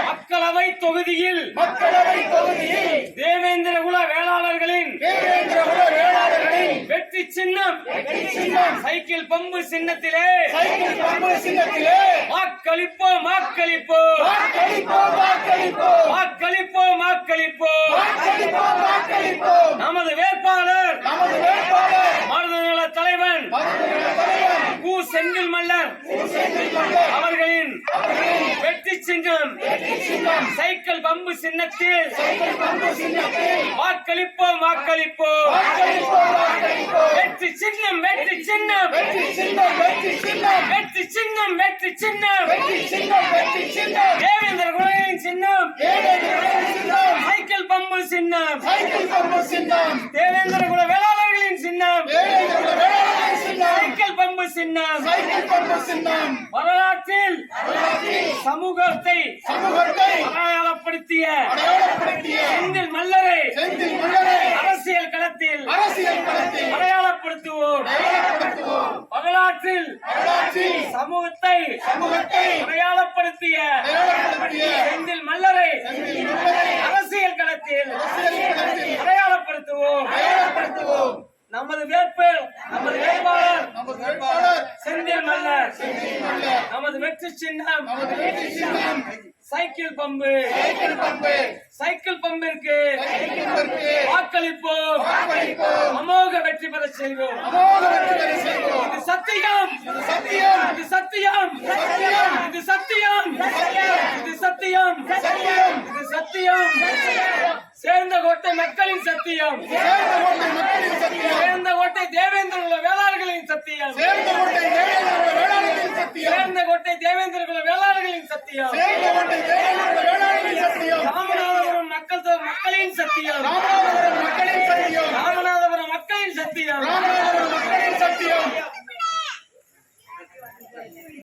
மக்களவை தொகுதியில் தேவேந்திரகுல வேளாளர்களின் வெற்றி சின்னம் சைக்கிள் பம்பு சின்னத்திலே வாக்களிப்போம் வாக்களிப்போம் வாக்களிப்போம் வாக்களிப்போம். நமது வேட்பாளர் மருதநல தலைவன் கு செந்தில் மல்லர் அவர்களின் வெற்றி சின்னம் சைக்கிள் பம்பு சின்னத்தில் வாக்களிப்போம் வாக்களிப்போம். வெற்றி சின்னம் வெற்றி சின்னம் வெற்றி சின்னம் வெற்றி சின்னம் தேவேந்திர குலங்களின் சின்னம் சைக்கிள் பம்பு சின்னம் தேவேந்திர குல வேளாளர்களின் சின்னம் சைக்கிள் பம்பு சின்னம் வரலாற்றில் சமூகத்தை அடையாளப்படுத்திய செந்தில் மல்லரை அரசியல் களத்தில் அடையாளப்படுத்துவோம். வரலாற்றில் சமூகத்தை அடையாளப்படுத்திய செந்தில் மல்லரை அரசியல் களத்தில் அடையாளப்படுத்துவோம். நமது வேட்பாளர் செந்தில் மல்லர். நமது வெற்றி சின்னம் சைக்கிள் பம்பு. சைக்கிள் பம்பிற்கு வாக்களிப்போம். அமோக வெற்றி பெற செய்வோம். இது சத்தியம் இது சத்தியம் இது சத்தியம் இது சத்தியம் இது சத்தியம். சேர்ந்த கோட்டை மக்களின் சத்தியம். சேர்ந்த கோட்டை தேவேந்திர குல வேளாளர்களின் சத்தியம். சேர்ந்த கோட்டை தேவேந்திர குல வேளாளர்களின் சத்தியம். ராமநாதபுரம் மக்களின் சத்தியம்.